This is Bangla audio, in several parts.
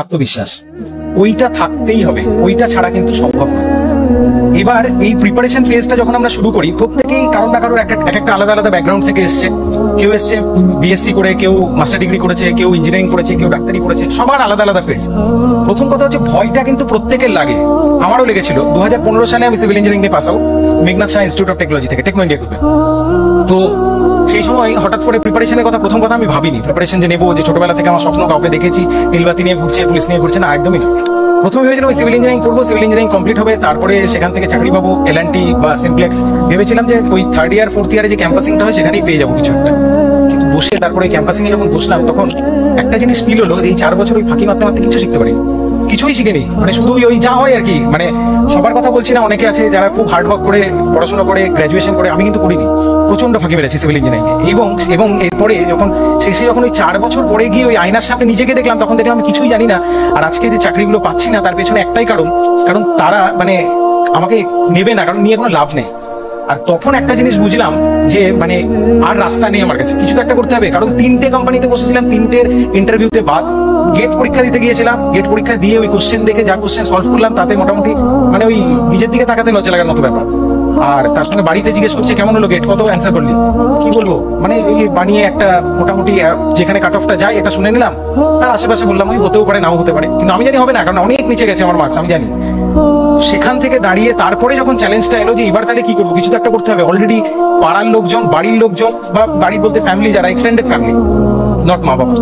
আত্মবিশ্বাস ওইটা থাকতেই হবে, ওইটা ছাড়া কিন্তু সম্ভব না। এবার এই প্রিপারেশন ফেজটা যখন আমরা শুরু করি, প্রত্যেকেই কারণ না কারোর একটা আলাদা আলাদা ব্যাকগ্রাউন্ড থেকে এসছে। কেউ এসছে বিএসসি করে, কেউ মাস্টার ডিগ্রি করেছে, কেউ ইঞ্জিনিয়ারিং করেছে, কেউ ডাক্তারি করেছে, সবার আলাদা আলাদা ফিল্ড। প্রথম কথা হচ্ছে ভয়টা কিন্তু প্রত্যেকের লাগে, আমারও লেগেছিল। 2015 সালে আমি সিভিল ইঞ্জিনিয়ারিং নিয়ে pass out Meghnad Saha institute of technology থেকে, টেকনো ইন্ডিয়া গ্রুপে। তো সেই সময় হঠাৎ করে প্রিপারেশনের কথা, প্রথম কথা আমি ভাবিনি প্রিপারেশন যে নেবো, যে ছোটবেলা থেকে আমার স্বপ্ন, কাউকে দেখেছি নীলবাতি নিয়ে ঘুরছে, পুলিশ নিয়ে ঘুরছে, না, একদমই না। প্রথমে ভেবেছিলাম সিভিল ইঞ্জিনিয়ারিং করবো, সিভিল ইঞ্জিনিয়ারিং কমপ্লিট হবে, তারপরে সেখান থেকে চাকরি পাবো, L&T বা সিমপ্লেক্স। ভেবেছিলাম যে ওই থার্ড ইয়ার ফোর্থ ইয়ারে যে ক্যাম্পাসিংটা হয় সেখানেই পেয়ে যাবো কিছু একটা। কিন্তু বসে তারপরে ক্যাম্পাসিং এ যখন বসলাম, তখন একটা জিনিস ফিল হলো, এই 4 বছর ওই ফাঁকি মারতে মারতে কিছু শিখতে পারি, কিছুই শিখিনি। মানে শুধু ওই যা হয় আর কি, মানে সবার কথা বলছি না, অনেকে আছে যারা খুব হার্ড ওয়ার্ক করে পড়াশোনা করে গ্রাজুয়েশন করে, আমি কিন্তু করিনি, প্রচন্ড ফাঁকি মেরেছি সিভিল ইঞ্জিনিয়ারিং। এবং এরপরে যখন শেষে যখন ওই 4 বছর পরে গিয়ে ওই আয়নার সামনে নিজেকে দেখলাম, তখন দেখলাম আমি কিছুই জানি না। আর আজকে যে চাকরিগুলো পাচ্ছি না, তার পেছনে একটাই কারণ তারা মানে আমাকে নেবে না, কারণ নিয়ে কোনো লাভ নেই। আর তখন একটা জিনিস বুঝলাম যে মানে আর রাস্তা নেই আমার কাছে, কিছু তো একটা করতে হবে। কারণ 3টে কোম্পানিতে বসেছিলাম, 3টের ইন্টারভিউতে বাদ। গেট পরীক্ষা দিতে গিয়েছিলাম, গেট পরীক্ষা দিয়ে ওই কোশ্চেন দেখে যা কোশ্চেন সলভ করলাম, তাতে মোটামুটি মানে ওই নিজের দিকে তাকাতে লজ্জা লাগার মতো ব্যাপার। আর তার সঙ্গে বাড়িতে জিজ্ঞেস করছে কেমন হলো গেট, কত অ্যান্সার করলি, কি বলবো, মানে ওই বানিয়ে একটা মোটামুটি যেখানে কাট অফটা যায় এটা শুনে নিলাম, তার আশেপাশে বললাম ওই হতেও পারে নাও হতে পারে, কিন্তু আমি জানি হবে না, কারণ অনেক নিচে গেছে আমার মার্কস, আমি জানি। সেখান থেকে দাঁড়িয়ে তারপরে যখন চ্যালেঞ্জটা এলো যে এবার তাহলে কি করবো, কিছু তো একটা করতে হবে। অলরেডি পাড়ার লোকজন, বাড়ির লোকজন, বা বাড়ির বলতে ফ্যামিলি, যারা এক্সটেন্ডেড ফ্যামিলি, নট মা বাবা,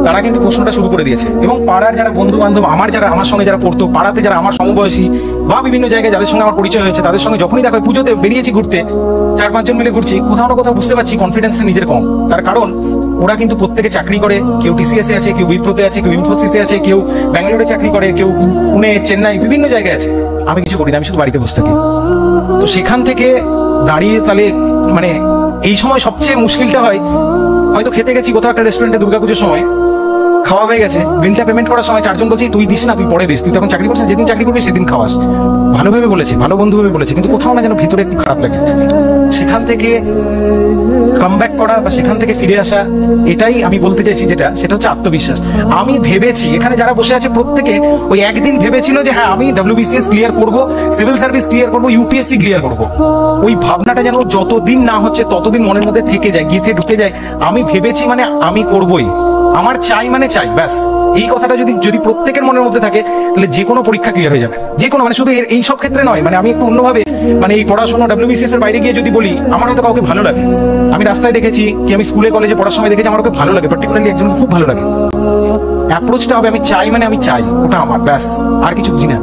তারা কিন্তু প্রশ্নটা শুরু করে দিয়েছে। এবং পাড়ার যারা বন্ধু বান্ধব, আমার সঙ্গে যারা পড়তো, পাড়াতে যারা আমার সমবয়সী বা বিভিন্ন জায়গায় যাদের সঙ্গে আমার পরিচয় হয়েছে, তাদের সঙ্গে যখনই দেখা, পুজোতে বেরিয়েছি ঘুরতে, 4-5 জন মিলে ঘুরছি, কোথাও না কোথাও বুঝতে পারছি কনফিডেন্সটা নিজের কম। তার কারণ ওরা কিন্তু প্রত্যেকে চাকরি করে, কেউ TCS এ আছে, কেউ উইপ্রোতে আছে, কেউ ইনফোসিসে আছে, কেউ ব্যাঙ্গালোরে চাকরি করে, কেউ পুনে, চেন্নাই, বিভিন্ন জায়গায় আছে। আমি কিছু করি না, আমি শুধু বাড়িতে বসে থাকি। তো সেখান থেকে দাঁড়িয়ে তাহলে মানে এই সময় সবচেয়ে মুশকিলটা হয়, হয়তো খেতে গেছি কোথাও একটা রেস্টুরেন্টে দুর্গাপুজোর সময়, খাওয়া হয়ে গেছে, বিলটা পেমেন্ট করার সময় 4 জন বলছি তুই দিস না, তুই পরে দিস, তুই তখন চাকরি করছিস, যেদিন চাকরি করবি সেদিন খাওয়াস। ভালোভাবে বলেছে, ভালো বন্ধু ভাবে বলেছে, কিন্তু কোথাও না যেন ভিতরে একটু খারাপ লাগে। সেখান থেকে কামব্যাক করা বা সেখান থেকে ফিরে আসা, এটাই আমি বলতে চাইছি, সেটা হচ্ছে আত্মবিশ্বাস। আমি ভেবেছি, এখানে যারা বসে আছে প্রত্যেকে ওই একদিন ভেবেছিল যে হ্যাঁ আমি WBCS ক্লিয়ার করব, সিভিল সার্ভিস ক্লিয়ার করব, UPSC ক্লিয়ার করব। ওই ভাবনাটা যেন যতদিন না হচ্ছে ততদিন মনের মধ্যে থেকে যায়, গিয়ে ঢুকে যায়। আমি ভেবেছি মানে আমি করবই, আমার চাই মানে চাই, ব্যাস। এই কথাটা যদি প্রত্যেকের মনের মধ্যে থাকে, তাহলে যে কোনো পরীক্ষা ক্লিয়ার হয়ে যাবে, যে কোনো, মানে শুধু এই সব ক্ষেত্রে নয়। মানে আমি একটু অন্যভাবে, মানে এই পড়াশোনা WBCS এর বাইরে গিয়ে যদি বলি, আমার হয়তো কাউকে ভালো লাগে, আমি রাস্তায় দেখেছি, কি আমি স্কুলে কলেজে পড়ার সময় দেখেছি, আমার ওকে ভালো লাগে, পার্টিকুলারলি একজনকে খুব ভালো লাগে। অ্যাপ্রোচটা হবে আমি চাই মানে আমি চাই, ওটা আমার, ব্যাস, আর কিছু বুঝি না।